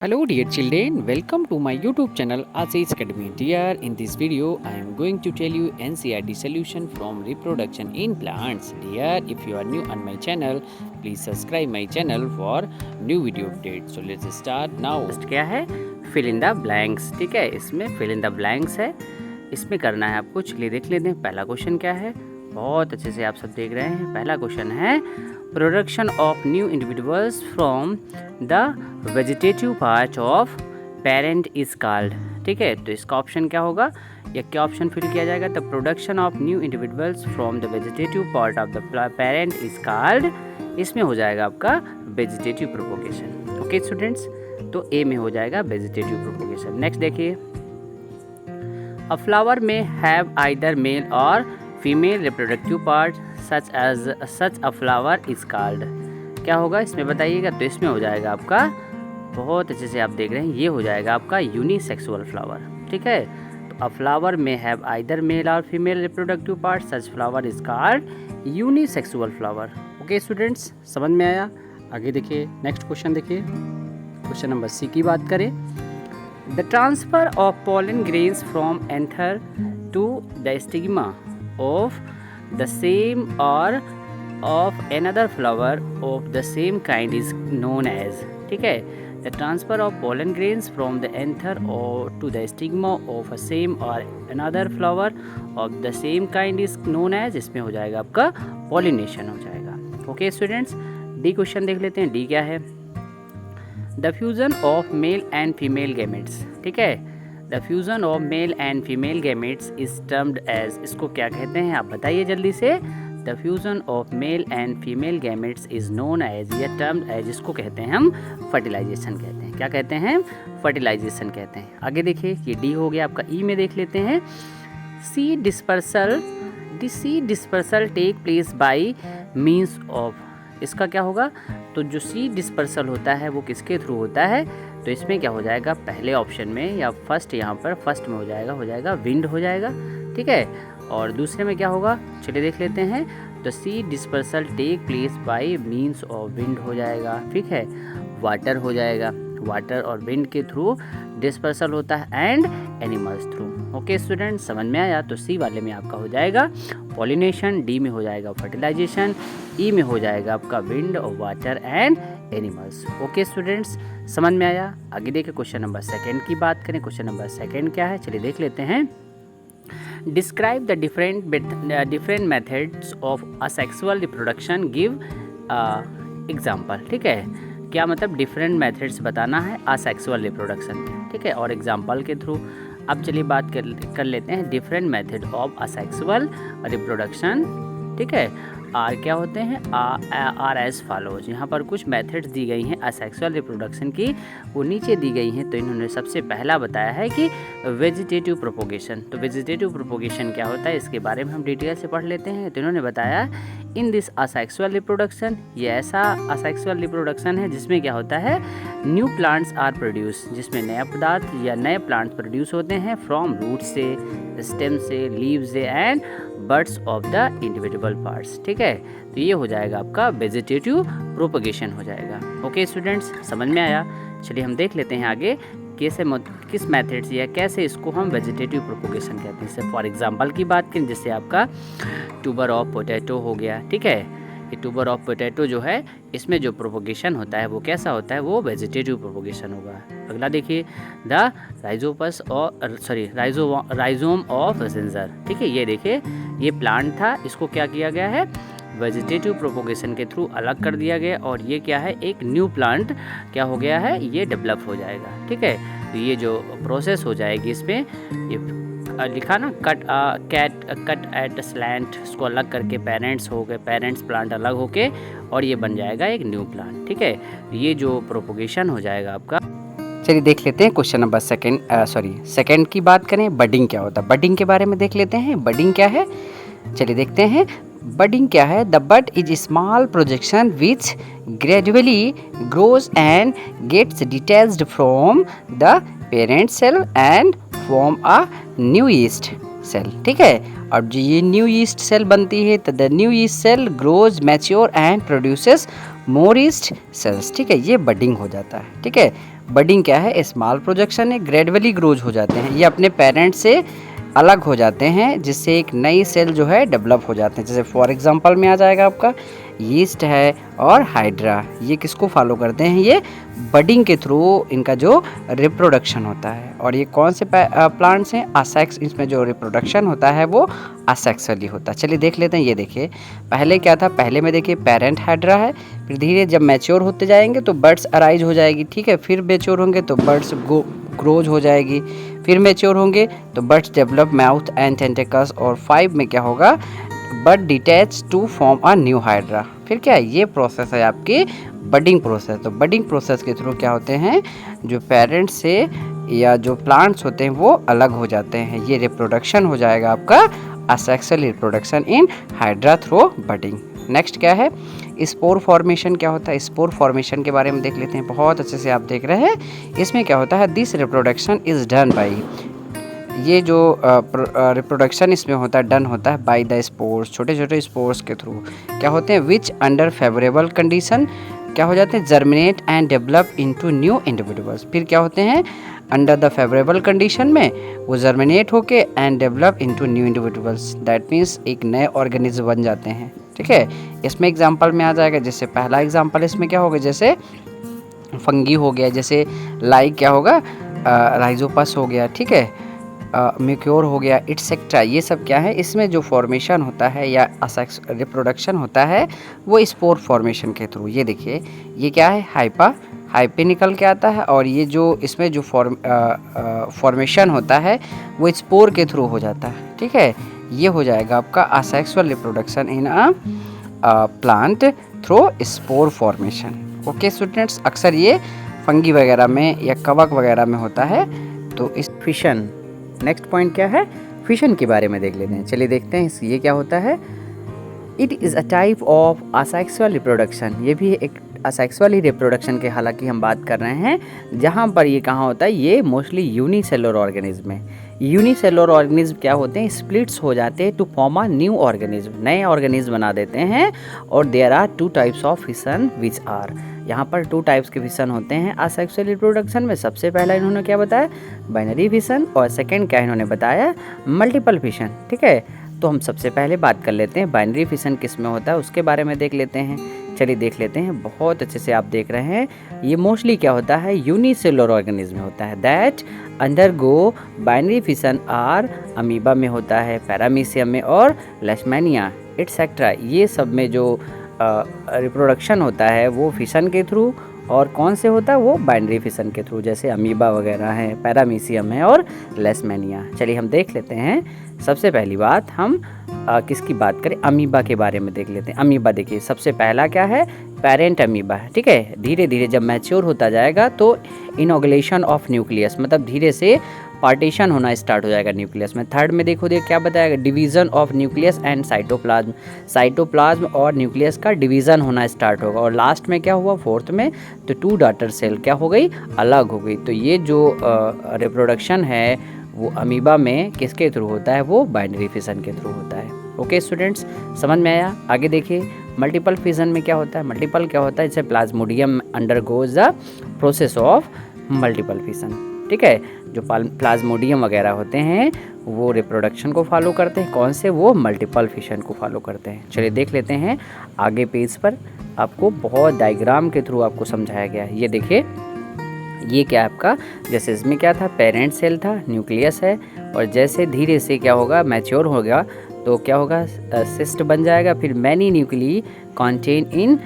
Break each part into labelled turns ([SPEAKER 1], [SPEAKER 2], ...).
[SPEAKER 1] Hello dear children, welcome to my YouTube channel Ashish Academy. Dear, in this video I am going to tell you NCERT solution from reproduction in plants. Dear, if you are new on my channel, please subscribe my channel for new video updates. So let's start now. क्या है? Fill in the blanks. ठीक है, इसमें fill in the blanks है. इसमें करना है आपको. चलिए देख लेते हैं पहला क्वेश्चन क्या है. बहुत अच्छे से आप सब देख रहे हैं. पहला क्वेश्चन है production of new individuals from the vegetative part of parent is called. ठीक है, तो इसका ऑप्शन क्या होगा या क्या ऑप्शन फिल किया जाएगा. The production of new individuals from the vegetative part of the parent is called. इसमें हो जाएगा आपका वेजिटेटिव प्रोपोगेशन. ओके स्टूडेंट्स, तो ए में हो जाएगा वेजिटेटिव प्रोपोगेशन. नेक्स्ट देखिए, अ फ्लावर में हैव आइदर मेल और female reproductive part such a flower is called. क्या होगा इसमें बताइएगा. तो इसमें हो जाएगा आपका, बहुत अच्छे से आप देख रहे हैं, ये हो जाएगा आपका यूनिसेक्सुअल फ्लावर. ठीक है, तो अ फ्लावर में हैव आइदर मेल और female reproductive part such flower is called unisexual flower. Okay students, समझ में आया. आगे देखिए, नेक्स्ट क्वेश्चन देखिए, क्वेश्चन नंबर सी की बात करें. The transfer of pollen grains from anther to the stigma of the same or of another flower of the same kind is known as. ठीक है, the transfer of pollen grains from the anther or to the stigma of a same or another flower of the same kind is known as. इसमें हो जाएगा आपका pollination हो जाएगा. Okay students, D question देख लेते हैं. डी क्या है. The fusion of male and female gametes. ठीक है, the fusion of male and female gametes is termed as. इसको क्या कहते हैं आप बताइए जल्दी से. The fusion of male and female gametes is known as या टर्म्ड एज. इसको कहते हैं हम फर्टिलाइजेशन कहते हैं. क्या कहते हैं? फर्टिलाइजेशन कहते हैं. आगे देखिए, ये डी हो गया आपका. ई में देख लेते हैं. Seed dispersal take place by means of. इसका क्या होगा. तो जो सीड डिस्पर्सल होता है वो किसके थ्रू होता है. तो इसमें क्या हो जाएगा, पहले ऑप्शन में या फर्स्ट, यहाँ पर फर्स्ट में हो जाएगा विंड हो जाएगा. ठीक है, और दूसरे में क्या होगा, चलिए देख लेते हैं. तो seed dispersal take place by means of wind हो जाएगा. ठीक है, वाटर हो जाएगा. वाटर और विंड के थ्रू डिस्पर्सल होता है and animals through. Okay student, समझ में आया. तो सी वाले में आपका हो जाएगा पॉलिनेशन, डी में हो जाएगा फर्टिलाइजेशन, ई में हो जाएगा आपका विंड और water and animals. Okay students, समझ में आया. आगे देखिए, क्वेश्चन नंबर सेकंड की बात करें. क्वेश्चन नंबर सेकंड क्या है, चलिए देख लेते हैं. Describe the different methods of asexual reproduction, give example. ठीक है, क्या मतलब डिफरेंट मेथड्स बताना है असेक्सुअल रिप्रोडक्शन के. ठीक है, और एग्जाम्पल के थ्रू. अब चलिए बात कर लेते हैं different method of asexual reproduction. ठीक है, आर क्या होते हैं, आर एज फॉलोज. यहाँ पर कुछ मेथड्स दी गई हैं असेक्सुअल रिप्रोडक्शन की, वो नीचे दी गई हैं. तो इन्होंने सबसे पहला बताया है कि वेजिटेटिव प्रोपोगेशन. तो वेजिटेटिव प्रोपोगेशन क्या होता है, इसके बारे में हम डिटेल से पढ़ लेते हैं. तो इन्होंने बताया इन दिस असेक्सुअल रिप्रोडक्शन, ये ऐसा असेक्सुअल रिप्रोडक्शन है जिसमें क्या होता है, न्यू प्लांट्स आर प्रोड्यूस, जिसमें नया पदार्थ या नए प्लांट्स प्रोड्यूस होते हैं फ्रॉम रूट से, स्टेम से, लीव्स से and birds of the individual parts. ठीक है, तो ये हो जाएगा आपका वेजिटेटिव प्रोपगेशन हो जाएगा. ओके स्टूडेंट्स, समझ में आया. चलिए हम देख लेते हैं आगे किस मेथड से या कैसे इसको हम वेजिटेटिव प्रोपगेशन कहते हैं. जैसे फॉर एग्जांपल की बात करें, जैसे आपका ट्यूबर ऑफ पोटैटो हो गया. ठीक है, ये ट्यूबर ऑफ पोटैटो जो है, इसमें जो प्रोपगेशन होता है वो कैसा होता है, वो वेजिटेटिव प्रोपगेशन होगा. अगला देखिए, द राइजोम ऑफ जिंजर. ठीक है, ये देखिए, ये प्लांट था, इसको क्या किया गया है, वेजिटेटिव प्रोपोगेशन के थ्रू अलग कर दिया गया, और ये क्या है, एक न्यू प्लांट क्या हो गया है, ये डेवलप हो जाएगा. ठीक है, तो ये जो प्रोसेस हो जाएगी, इसमें ये लिखा ना, कट एट स्लैंट, इसको अलग करके पेरेंट्स हो गए, पेरेंट्स प्लांट अलग होके, और ये बन जाएगा एक न्यू प्लांट. ठीक है, ये जो प्रोपोगेशन हो जाएगा आपका. चलिए देख लेते हैं क्वेश्चन नंबर सेकंड की बात करें. बडिंग क्या होता है, बडिंग के बारे में देख लेते हैं. बडिंग क्या है, चलिए देखते हैं. बडिंग क्या है. The bud is small projection which gradually grows and gets detached from the parent cell and form a new yeast cell. ठीक है, और जो ये न्यू ईस्ट सेल बनती है, तो the new yeast cell grows mature and produces more yeast cells. ठीक है, ये बडिंग हो जाता है. ठीक है, बडिंग क्या है, स्मॉल प्रोजेक्शन है, ग्रेजुअली ग्रोज हो जाते हैं, ये अपने पेरेंट से अलग हो जाते हैं, जिससे एक नई सेल जो है डेवलप हो जाते हैं। जैसे फॉर एग्जांपल में आ जाएगा आपका यीस्ट है और हाइड्रा, ये किसको फॉलो करते हैं, ये बडिंग के थ्रू इनका जो रिप्रोडक्शन होता है। और ये कौन से प्लांट्स हैं, असेक्स, इसमें जो रिप्रोडक्शन होता है वो असेक्सुअली होता है। चलिए देख लेते हैं। ये देखिए पहले क्या था, पहले में देखिए पेरेंट हाइड्रा है, फिर धीरे जब मैच्योर होते जाएंगे तो बर्ड्स अराइज हो जाएगी, ठीक है, फिर मैच्योर होंगे तो बर्ड्स ग्रोज हो जाएगी, फिर मैच्योर होंगे तो buds develop mouth and tentacles, और 5 में क्या होगा, bud detach to form a new hydra. फिर क्या है, ये प्रोसेस है आपकी बडिंग प्रोसेस। तो बडिंग प्रोसेस के थ्रू क्या होते हैं, जो पेरेंट्स से या जो प्लांट्स होते हैं वो अलग हो जाते हैं, ये रिप्रोडक्शन हो जाएगा आपका asexual reproduction in hydra through budding. Next क्या है, स्पोर फॉर्मेशन क्या होता है, स्पोर फॉर्मेशन के बारे में देख लेते हैं। बहुत अच्छे से आप देख रहे हैं, इसमें क्या होता है, this reproduction is done by, ये जो रिप्रोडक्शन इसमें होता है, डन होता है बाय द स्पोर्स, छोटे छोटे स्पोर्स के थ्रू क्या होते हैं, विच अंडर फेवरेबल कंडीशन क्या हो जाते हैं, germinate and develop into new individuals. फिर क्या होते हैं, अंडर द फेवरेबल कंडीशन में वो जर्मिनेट होके and develop into new individuals, that means एक नए ऑर्गेनिज्म बन जाते हैं, ठीक है। इसमें एग्जांपल में आ जाएगा, जैसे पहला एग्जांपल इसमें क्या होगा, जैसे फंगी हो गया, जैसे लाइक क्या होगा, राइजोपस हो गया, ठीक है, म्यूक्योर हो गया, इट्सेट्रा। ये सब क्या है, इसमें जो फॉर्मेशन होता है या रिप्रोडक्शन होता है वो स्पोर फॉर्मेशन के थ्रू। ये देखिए ये क्या है, हाइपे निकल के आता है, और ये जो इसमें जो फॉर्मेशन होता है वो स्पोर के थ्रू हो जाता है, ठीक है। ये हो जाएगा आपका asexual reproduction in a plant through spore formation. Okay students, अक्सर ये फंगी वगैरह में या कवक वगैरह में होता है। तो इस फिशन, नेक्स्ट पॉइंट क्या है, फिशन के बारे में देख लेते हैं। चलिए देखते हैं ये क्या होता है। It is a type of asexual reproduction, ये भी एक असेक्सुअल ही रिप्रोडक्शन के हालांकि हम बात कर रहे हैं, जहाँ पर ये कहाँ होता है, ये मोस्टली यूनिसेलुलर ऑर्गेनिज्म है। यूनिसेलुलर ऑर्गेनिज्म क्या होते हैं, स्प्लिट्स हो जाते हैं to form a new organism, नए ऑर्गेनिज्म बना देते हैं। और there are 2 types of fission which are, यहाँ पर 2 टाइप्स के फिशन होते हैं असेक्सुअल रिप्रोडक्शन में। सबसे पहला इन्होंने क्या बताया, बाइनरी फिशन, और सेकंड क्या इन्होंने बताया, मल्टीपल फिशन, ठीक है। तो हम सबसे पहले बात कर लेते हैं बाइनरी फिशन किस में होता है, उसके बारे में देख लेते हैं। चलिए देख लेते हैं, बहुत अच्छे से आप देख रहे हैं। ये मोस्टली क्या होता है, यूनिसेलुलर ऑर्गेनिज्म में होता है, that undergo binary fission are, amoeba में होता है, पैरामीशियम में और लेशमैनिया एटसेट्रा। ये सब में जो रिप्रोडक्शन होता है वो फिशन के थ्रू, और कौन से होता है, वो बाइनरी फिशन के थ्रू, जैसे अमीबा वगैरह है, पैरामीशियम है और लेशमैनिया। चलिए हम देख लेते हैं। सबसे पहली बात हम किसकी बात करें, अमीबा के बारे में देख लेते हैं। अमीबा देखिए सबसे पहला क्या है, पेरेंट अमीबा है, ठीक है। धीरे धीरे जब मैच्योर होता जाएगा तो इनॉगुलेशन ऑफ न्यूक्लियस, मतलब धीरे से पार्टीशन होना स्टार्ट हो जाएगा न्यूक्लियस में। थर्ड में देखो क्या बताएगा, division of nucleus and cytoplasm, cytoplasm और न्यूक्लियस का डिवीजन होना स्टार्ट होगा। और लास्ट में क्या हुआ, फोर्थ में, तो 2 डॉटर सेल क्या हो गई, अलग हो गई। तो ये जो रिप्रोडक्शन है वो अमीबा में किसके थ्रू होता है, वो बाइनरी फिशन के थ्रू होता है। ओके स्टूडेंट्स, समझ में आया। आगे देखिए मल्टीपल फिशन में क्या होता है, मल्टीपल क्या होता है, जैसे Plasmodium undergoes the process of multiple fission, ठीक है। जो प्लाज्मोडियम वगैरह होते हैं वो रिप्रोडक्शन को फॉलो करते हैं, कौन से, वो मल्टीपल फिशन को फॉलो करते हैं। चलिए देख लेते हैं आगे पेज पर, आपको बहुत डायग्राम के थ्रू आपको समझाया गया है। ये देखिए ये क्या है आपका, जैसे इसमें क्या था, पेरेंट सेल था, न्यूक्लियस है, और जैसे धीरे से क्या होगा, मैच्योर होगा तो क्या होगा, सिस्ट बन जाएगा, फिर मैनी न्यूक्ली कॉन्टेन इन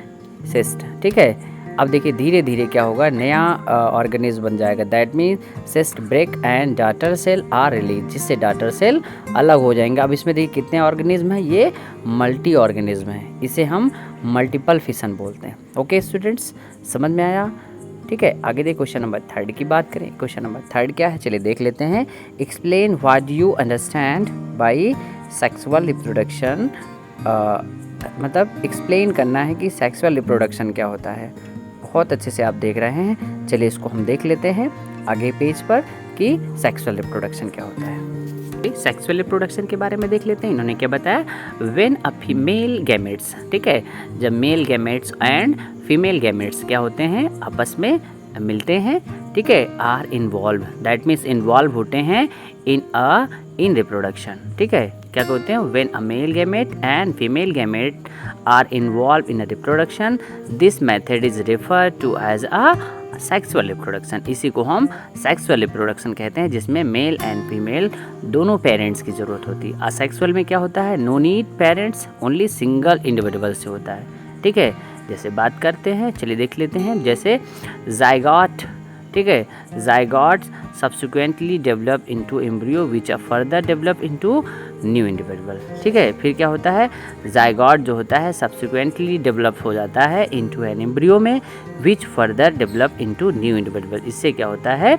[SPEAKER 1] सिस्ट, ठीक है। अब देखिए धीरे धीरे क्या होगा, नया ऑर्गेनिज्म बन जाएगा, that mean cyst break and daughter cell are release, जिससे डॉटर सेल अलग हो जाएंगे। अब इसमें देखिए कितने ऑर्गेनिज्म है, ये मल्टी ऑर्गेनिज्म है, इसे हम मल्टीपल फिशन बोलते हैं। ओके स्टूडेंट्स, समझ में आया, ठीक है। आगे देखिए क्वेश्चन नंबर 3 की बात करें। क्वेश्चन नंबर 3 क्या है, चलिए देख लेते हैं। Explain what you understand by sexual reproduction, मतलब एक्सप्लेन करना है कि सेक्सुअल रिप्रोडक्शन क्या होता है। बहुत अच्छे से आप देख रहे हैं, चलिए इसको हम देख लेते हैं आगे पेज पर कि सेक्सुअल रिप्रोडक्शन क्या होता है। सेक्सुअल रिप्रोडक्शन के बारे में देख लेते हैं। इन्होंने क्या बताया, व्हेन अ फीमेल गैमेट्स, ठीक है, जब male gametes and female gametes क्या होते हैं, आपस में मिलते हैं, ठीक है, are involve, that means involve होते हैं इन रिप्रोडक्शन, ठीक है। क्या कहते हैं, when a male gamete and female gamete are involve in a reproduction this method is referred to as a sexual reproduction. इसी को हम सेक्सुअल रिप्रोडक्शन कहते हैं, जिसमें मेल एंड फीमेल दोनों पेरेंट्स की ज़रूरत होती है। असेक्सुअल में क्या होता है, no need parents, only single individual से होता है, ठीक है। जैसे बात करते हैं, चलिए देख लेते हैं, जैसे जाइगोट, ठीक है, zygote subsequently develop into embryo which are further develop into new individual, ठीक है। फिर क्या होता है, जाइगोट जो होता है सब्सिक्वेंटली डेवलप हो जाता है इनटू एन एम्ब्रियो में which further develop into new individual. इससे क्या होता है,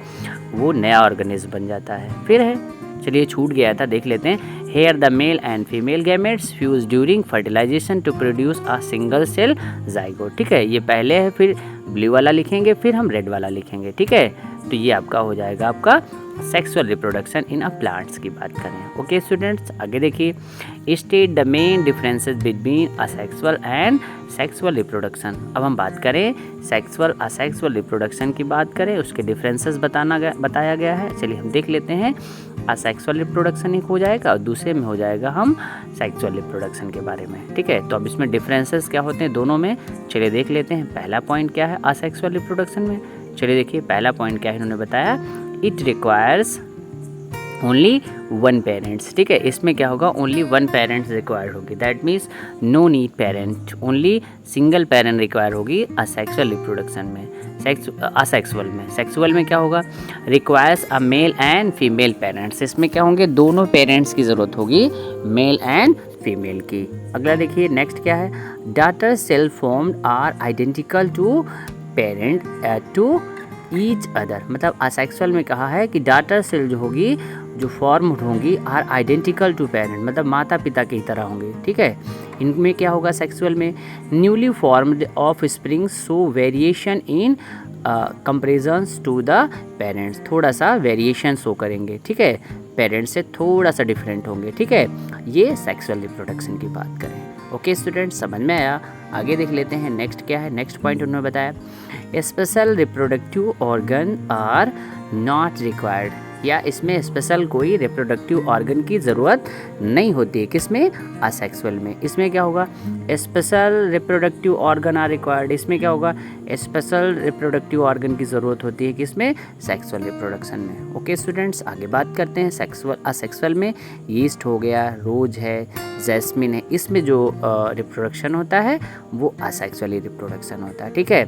[SPEAKER 1] वो नया ऑर्गेनिज्म बन जाता है। फिर है, चलिए छूट गया था, देख लेते हैं। Here the male and female gametes fuse during fertilisation to produce a single cell zygote, ठीक है। ये पहले है, फिर ब्लू वाला लिखेंगे, फिर हम रेड वाला लिखेंगे, ठीक है। तो ये आपका हो जाएगा आपका sexual reproduction in a plants की बात करें। ओके स्टूडेंट्स, आगे देखिए, state the main differences between asexual and sexual reproduction. अब हम बात करें सेक्सुअल असेक्सुअल रिप्रोडक्शन की बात करें, उसके डिफरेंसेस बताया गया है। चलिए हम देख लेते हैं। असेक्सुअल रिप्रोडक्शन एक हो जाएगा और दूसरे में हो जाएगा हम सेक्सुअल रिप्रोडक्शन के बारे में, ठीक है। तो अब इसमें डिफरेंसेस क्या होते हैं दोनों में, चलिए देख लेते हैं। पहला पॉइंट क्या है असेक्सुअल रिप्रोडक्शन में, चलिए देखिए पहला पॉइंट क्या है, इन्होंने बताया it requires only one parents, ठीक है। इसमें क्या होगा, ओनली वन पेरेंट्स रिक्वायर्ड होगी, that means no need parent, only single parent require होगी असेक्सुअल रिप्रोडक्शन में। सेक्सुअल में क्या होगा, requires a male and female parents, इसमें क्या होंगे, दोनों पेरेंट्स की ज़रूरत होगी, मेल एंड फीमेल की। अगला देखिए नेक्स्ट क्या है, daughter cell formed are identical to parent to each other, मतलब असेक्सुअल में कहा है कि डॉटर सेल जो होगी, जो फॉर्म होंगी, आर आइडेंटिकल टू पेरेंट, मतलब माता पिता की तरह होंगे, ठीक है। इनमें क्या होगा सेक्सुअल में, newly formed offspring so variation in comparisons to the parents, थोड़ा सा वेरिएशन शो करेंगे, ठीक है, पेरेंट्स से थोड़ा सा डिफरेंट होंगे, ठीक है। ये सेक्सुअल रिप्रोडक्शन की बात करें। ओके स्टूडेंट्स, समझ में आया। आगे देख लेते हैं नेक्स्ट क्या है। नेक्स्ट पॉइंट उन्होंने बताया special reproductive organ are not required, या इसमें स्पेशल कोई रिप्रोडक्टिव ऑर्गन की ज़रूरत नहीं होती है, किसमें, असेक्सुअल में। इसमें क्या होगा, special reproductive organ are required, इसमें क्या होगा, स्पेशल रिप्रोडक्टिव ऑर्गन की ज़रूरत होती है, किसमें, सेक्सुअल रिप्रोडक्शन में। ओके स्टूडेंट्स, आगे बात करते हैं सेक्सुअल असेक्सुअल में। यीस्ट हो गया, रोज है, जैस्मिन है, इसमें जो रिप्रोडक्शन होता है वो असेक्सुअली रिप्रोडक्शन होता है, ठीक है।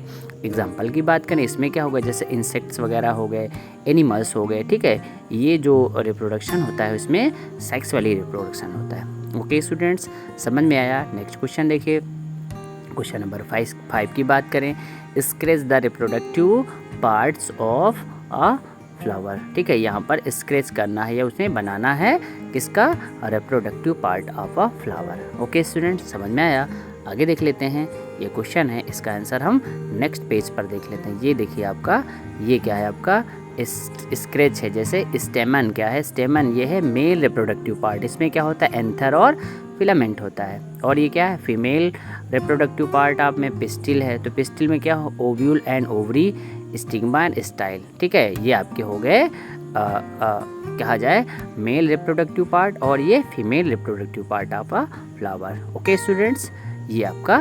[SPEAKER 1] एग्जाम्पल की बात करें, इसमें क्या होगा, जैसे इंसेक्ट्स वगैरह हो गए, एनिमल्स हो गए, ठीक है, ये जो रिप्रोडक्शन होता है इसमें सेक्सुअली रिप्रोडक्शन होता है। ओके स्टूडेंट्स, समझ में आया। नेक्स्ट क्वेश्चन देखिए, क्वेश्चन नंबर 5 की बात करें, scratch the reproductive parts of a flower, ठीक है। यहाँ पर स्क्रैच करना है या उसमें बनाना है किसका, reproductive part of a flower. Okay students, समझ में आया। आगे देख लेते हैं, ये क्वेश्चन है, इसका आंसर हम नेक्स्ट पेज पर देख लेते हैं। ये देखिए आपका, ये क्या है आपका, स्क्रैच है। जैसे स्टेमन क्या है, स्टेमन ये है मेल रिप्रोडक्टिव पार्ट, इसमें क्या होता है, एंथर और फिलामेंट होता है। और ये क्या है, फीमेल रिप्रोडक्टिव पार्ट आप में पिस्टिल है, तो पिस्टिल में क्या हो, ovule and ovary, stigma and style, ठीक है। ये आपके हो गए कहा जाए मेल रिप्रोडक्टिव पार्ट, और ये female reproductive part of a flower. Okay students, ये आपका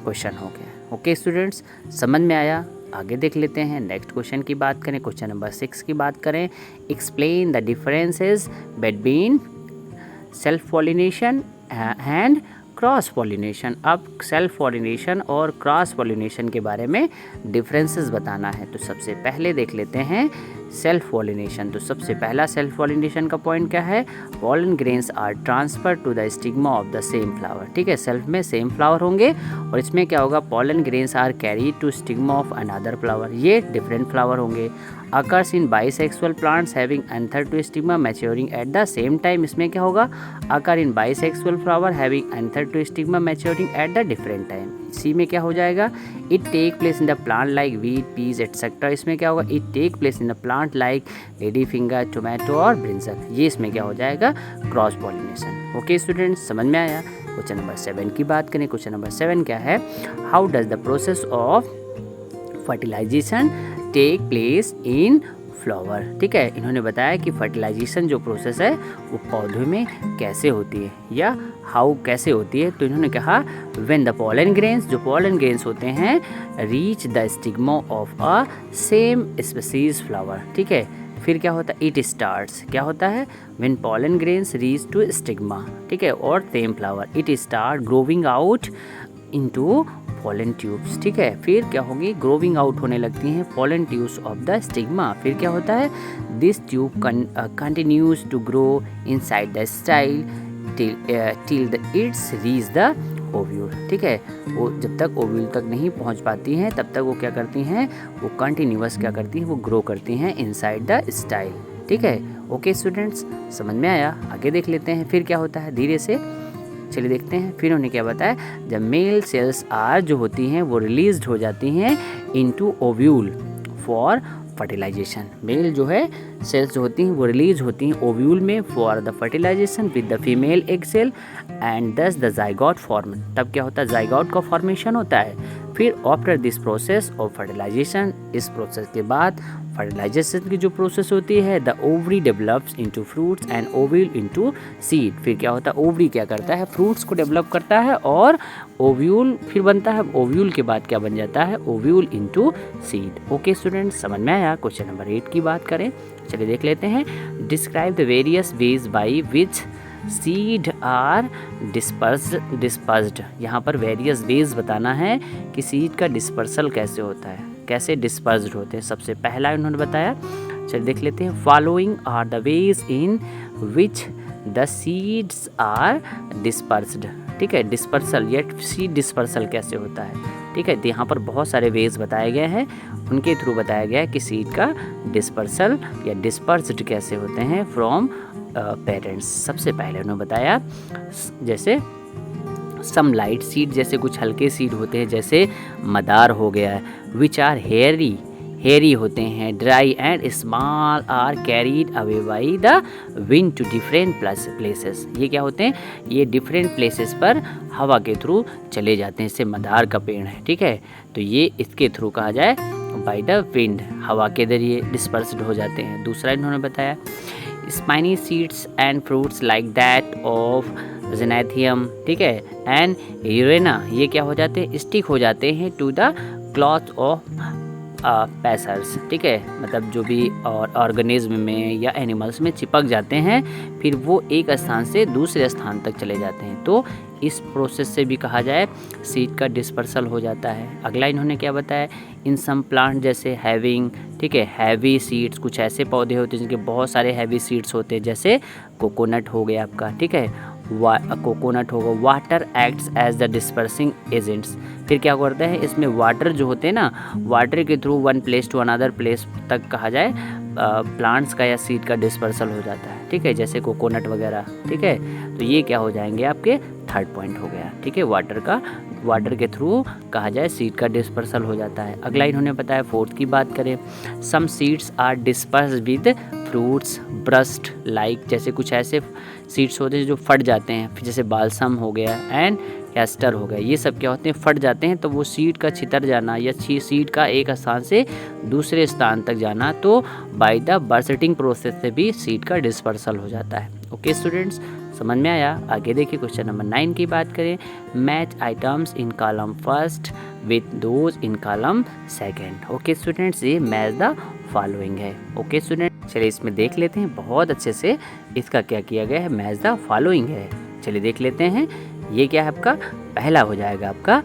[SPEAKER 1] क्वेश्चन हो गया। ओके स्टूडेंट्स, समझ में आया। आगे देख लेते हैं नेक्स्ट क्वेश्चन की बात करें, क्वेश्चन नंबर 6 की बात करें, explain the differences between self pollination and cross pollination. अब सेल्फ पॉलिनेशन और क्रॉस पॉलिनेशन के बारे में डिफरेंसेस बताना है। तो सबसे पहले देख लेते हैं सेल्फ पॉलिनेशन। तो सबसे पहला सेल्फ पॉलिनेशन का पॉइंट क्या है, pollen grains are transfer to the stigma of the same flower, ठीक है। सेल्फ में सेम फ्लावर होंगे और इसमें क्या होगा, pollen grains are carry to stigma of another flower, ये डिफरेंट फ्लावर होंगे। Occurs in bisexual plants having anther to stigma maturing at the same time, इसमें क्या होगा, occur in bisexual flower having anther to stigma maturing at the different time. C में क्या हो जाएगा, it take place in the plant like wheat, peas etcetera, इसमें क्या होगा, it take place in the plant like lady finger, tomato और brinjal, ये इसमें क्या हो जाएगा, क्रॉस पॉलिनेशन। ओके स्टूडेंट्स, समझ में आया। क्वेश्चन नंबर 7 की बात करें, क्वेश्चन नंबर 7 क्या है, how does the process of fertilisation take place in flower. ठीक है, इन्होंने बताया कि फर्टिलाइजेशन जो प्रोसेस है वो पौधों में कैसे होती है या हाउ कैसे होती है। तो इन्होंने कहा व्हेन द पोलन ग्रेन्स, जो पोलन ग्रेन्स होते हैं, reach the stigma of a same species flower. ठीक है, फिर क्या होता है, इट स्टार्ट्स, क्या होता है, when pollen grains reach to stigma, ठीक है, और same flower, it start growing out into pollen tubes. ठीक है, फिर क्या होगी, ग्रोविंग आउट होने लगती हैं pollen tubes of the stigma. फिर क्या होता है, this tube continues to grow inside the style till the its reach the ovule. ठीक है, वो जब तक ओव्यूल तक नहीं पहुंच पाती हैं तब तक वो क्या करती हैं, वो कंटिन्यूअस क्या करती हैं, वो ग्रो करती हैं इनसाइड द स्टाइल। ठीक है, ओके स्टूडेंट्स, समझ में आया। आगे देख लेते हैं फिर क्या होता है धीरे से, चलिए देखते हैं। फिर उन्होंने क्या बताया, जब मेल सेल्स आर जो होती हैं वो रिलीज हो जाती हैं into ovule for fertilisation. Male जो है सेल्स जो होती हैं वो रिलीज होती हैं ओव्यूल में for the fertilisation with the female egg cell and thus the zygote form. तब क्या होता है, जाइगोट का फॉर्मेशन होता है। फिर after this process of fertilisation, इस प्रोसेस के बाद फर्टिलाइजेशन की जो प्रोसेस होती है, the ovary develops into fruits and ovule into seed. फिर क्या होता है, ओवरी क्या करता है, फ्रूट्स को डेवलप करता है और ओव्यूल फिर बनता है। ओव्यूल के बाद क्या बन जाता है, ovule into seed. Okay students, समझ में आया। क्वेश्चन नंबर 8 की बात करें, चलिए देख लेते हैं। Describe the various ways by which seed are dispersed. यहाँ पर वेरियस वेज बताना है कि सीड का डिस्पर्सल कैसे होता है, कैसे डिस्पर्स्ड होते हैं। सबसे पहला उन्होंने बताया, चलिए देख लेते हैं। Following are the ways in which the seeds are dispersed. ठीक है, डिस्पर्सल या सीड डिस्पर्सल कैसे होता है। ठीक है, तो यहाँ पर बहुत सारे वेज बताए गए हैं, उनके थ्रू बताया गया है कि सीड का डिस्पर्सल या डिस्पर्स्ड कैसे होते हैं फ्रॉम पेरेंट्स। सबसे पहले उन्होंने बताया जैसे सम लाइट सीड, जैसे कुछ हल्के सीड होते हैं जैसे मदार हो गया है, विच आर हेयरी होते हैं, dry and small are carried away by the wind to different places. ये क्या होते हैं, ये डिफरेंट प्लेसेस पर हवा के थ्रू चले जाते हैं। इससे मदार का पेड़ है, ठीक है, तो ये इसके थ्रू कहा जाए बाई द विंड, हवा के जरिए डिस्पर्स्ड हो जाते हैं। दूसरा इन्होंने बताया spiny seeds and fruits like that of Xanthium, ठीक है, एंड यूरेना, ये क्या हो जाते हैं, स्टिक हो जाते हैं टू द क्लॉथ ऑफ पैसर्स। ठीक है, मतलब जो भी और ऑर्गेनिज्म में या एनिमल्स में चिपक जाते हैं, फिर वो एक स्थान से दूसरे स्थान तक चले जाते हैं, तो इस प्रोसेस से भी कहा जाए सीड का डिस्पर्सल हो जाता है। अगला इन्होंने क्या बताया, इन सम प्लांट जैसे हैविंग, ठीक है, हैवी सीड्स, कुछ ऐसे पौधे होते हैं जिनके बहुत सारे हैवी सीड्स होते हैं, जैसे कोकोनट हो गया आपका, ठीक है, कोकोनट होगा। Water acts as the dispersing agents, फिर क्या करते हैं, इसमें वाटर जो होते हैं ना, वाटर के through one place to another place तक कहा जाए प्लांट्स का या सीड का डिस्पर्सल हो जाता है। ठीक है, जैसे कोकोनट वगैरह, ठीक है, तो ये क्या हो जाएंगे आपके थर्ड पॉइंट हो गया। ठीक है, वाटर के थ्रू कहा जाए सीड का डिस्पर्सल हो जाता है। अगला इन्होंने बताया फोर्थ की बात करें, some seeds are disperse with fruits burst like, जैसे कुछ ऐसे सीड्स होते हैं जो फट जाते हैं, फिर जैसे बालसम हो गया एंड कैस्टर हो गया, ये सब क्या होते हैं, फट जाते हैं, तो वो सीड का छितर जाना या सीड का एक स्थान से दूसरे स्थान तक जाना, तो बाय द बर्स्टिंग प्रोसेस से भी सीड का डिस्पर्सल हो जाता है। ओके स्टूडेंट्स, समझ में आया। आगे देखिए क्वेश्चन नंबर 9 की बात करें, match items in column first with those in column second. Okay students, ये मैच द फॉलोइंग है। ओके स्टूडेंट, चलिए इसमें देख लेते हैं बहुत अच्छे से इसका क्या किया गया है, मैच द फॉलोइंग है। चलिए देख लेते हैं, ये क्या है आपका, पहला हो जाएगा आपका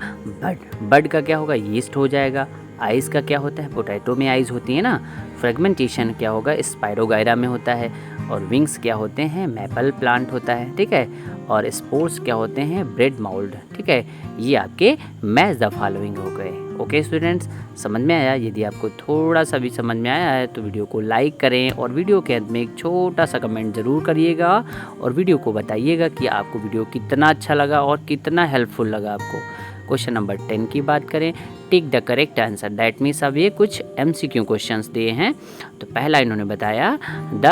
[SPEAKER 1] बड का क्या होगा, यीस्ट हो जाएगा। आइज़ का क्या होता है, पोटैटो में आइज़ होती है ना। फ्रेगमेंटेशन क्या होगा, स्पाइरोगायरा में होता है। और विंग्स क्या होते हैं, मैपल प्लांट होता है, ठीक है। और स्पोर्स क्या होते हैं, ब्रेड माउल्ड, ठीक है। ये आपके मैच द फॉलोइंग हो गए। ओके स्टूडेंट्स, समझ में आया। यदि आपको थोड़ा सा भी समझ में आया है तो वीडियो को लाइक करें और वीडियो के अंत में एक छोटा सा कमेंट ज़रूर करिएगा और वीडियो को बताइएगा कि आपको वीडियो कितना अच्छा लगा और कितना हेल्पफुल लगा आपको। क्वेश्चन नंबर 10 की बात करें, tick the correct answer, that means अब ये कुछ MCQ क्वेश्चंस दिए हैं। तो पहला इन्होंने बताया the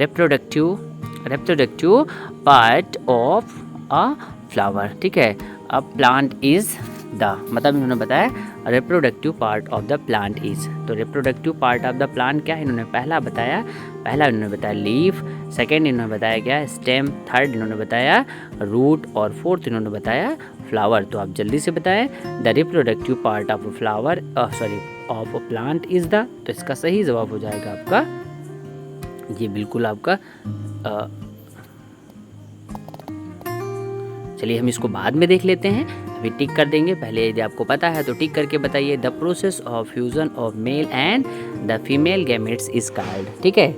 [SPEAKER 1] reproductive part of a flower, ठीक है। अ प्लांट इज द, मतलब इन्होंने बताया reproductive part of the plant is. तो reproductive part of the plant क्या है, इन्होंने पहला इन्होंने बताया लीफ, सेकेंड इन्होंने बताया क्या स्टेम, थर्ड इन्होंने बताया रूट और फोर्थ इन्होंने बताया फ्लावर। तो आप जल्दी से बताएं the reproductive part of flower of plant is the. तो इसका सही जवाब हो जाएगा आपका ये बिल्कुल आपका चलिए हम इसको बाद में देख लेते हैं, अभी टिक कर देंगे। पहले यदि आपको पता है तो टिक करके बताइए the process of fusion of male and the female gametes is called. ठीक है,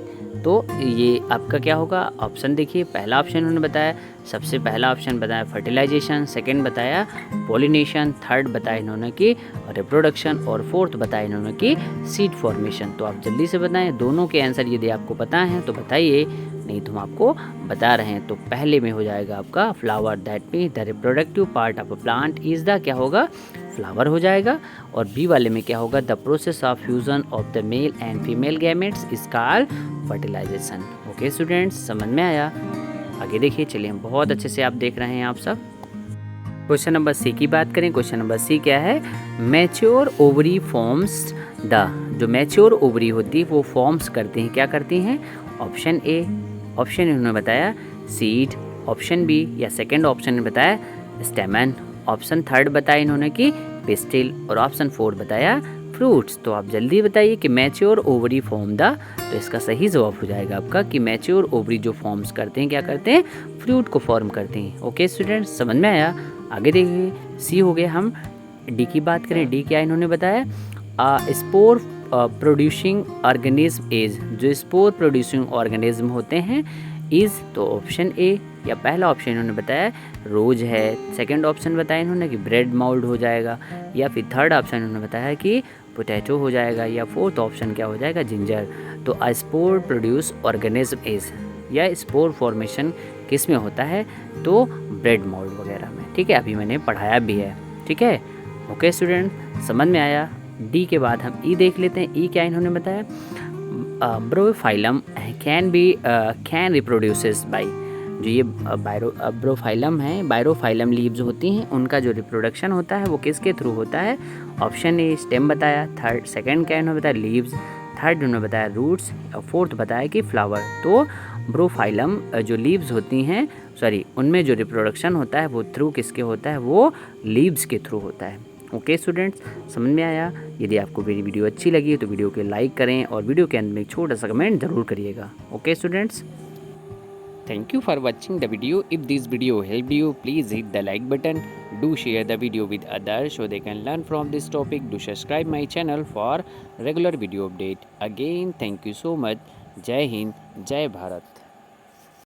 [SPEAKER 1] तो ये आपका क्या होगा ऑप्शन देखिए, पहला ऑप्शन उन्होंने बताया, सबसे पहला ऑप्शन बताया फर्टिलाइजेशन, सेकंड बताया पॉलिनेशन, थर्ड बताया इन्होंने कि रिप्रोडक्शन और फोर्थ बताया इन्होंने कि सीड फॉर्मेशन। तो आप जल्दी से बताएं, दोनों के आंसर यदि आपको पता है तो बताइए, नहीं तो हम आपको बता रहे हैं। तो पहले में हो जाएगा आपका flower, that mean the reproductive part of a plant is the क्या होगा फ्लावर हो जाएगा। और बी वाले में क्या होगा the process of fusion of the male and female gametes is called fertilisation. Okay students, समझ में आया? आगे देखिए, चलिए हम बहुत अच्छे से आप देख रहे हैं आप सब। क्वेश्चन नंबर सी की बात करें, क्वेश्चन नंबर सी क्या है, मैच्योर ओवरी फॉर्म्स द। जो मैच्योर ओवरी होती है वो फॉर्म्स करती हैं, क्या करती हैं? ऑप्शन ए, ऑप्शन इन्होंने बताया सीड, ऑप्शन बी या सेकंड ऑप्शन ने बताया स्टेमन, ऑप्शन थर्ड बताया इन्होंने कि पिस्टिल और ऑप्शन फोर्थ बताया फ्रूट्स। तो आप जल्दी बताइए कि मैच्योर ओवरी फॉर्म द। तो इसका सही जवाब हो जाएगा आपका कि मैच्योर ओवरी जो फॉर्म्स करते हैं क्या करते हैं? फ्रूट को फॉर्म करते हैं। ओके स्टूडेंट्स, समझ में आया? आगे देखिए, सी हो गया। हम डी की बात करें, डी क्या इन्होंने बताया स्पोर प्रोड्यूसिंग ऑर्गेनिज्म इज। जो स्पोर प्रोड्यूसिंग ऑर्गेनिज्म होते हैं इज, तो ऑप्शन ए या पहला ऑप्शन इन्होंने बताया रोज है, सेकंड ऑप्शन बताया इन्होंने कि ब्रेड माउल्ड हो जाएगा, या फिर थर्ड ऑप्शन इन्होंने बताया कि पोटैटो हो जाएगा, या फोर्थ ऑप्शन क्या हो जाएगा जिंजर। तो अ स्पोर प्रोड्यूस ऑर्गेनिज्म इज, या स्पोर फॉर्मेशन किस में होता है? तो ब्रेड माउल्ड वगैरह में। ठीक है, अभी मैंने पढ़ाया भी है। ठीक है, ओके स्टूडेंट, समझ में आया? डी के बाद हम ई देख लेते हैं। ई क्या इन्होंने बताया ब्रोफाइलम कैन रिप्रोड्यूसेस बाई। जो ये ब्रोफाइलम है, बायरोफाइलम लीव्स होती हैं, उनका जो रिप्रोडक्शन होता है वो किसके थ्रू होता है? ऑप्शन ए स्टेम बताया, थर्ड सेकंड क्या इन्होंने बताया लीव्स, थर्ड उन्होंने बताया रूट्स, और फोर्थ बताया कि फ्लावर। तो ब्रोफाइलम जो लीव्स होती हैं, उनमें जो रिप्रोडक्शन होता है वो थ्रू किसके होता है? वो लीव्स के थ्रू होता है। ओके स्टूडेंट्स, समझ में आया? यदि आपको मेरी वीडियो अच्छी लगी तो वीडियो को लाइक करें और वीडियो के अंत में एक छोटा सा कमेंट ज़रूर करिएगा। Okay students, thank you for watching the video. If this video help you, please hit the like button, do share the video with others so they can learn from this topic. Do subscribe my channel for regular video update. Again, thank you so much. जय हिंद, जय भारत।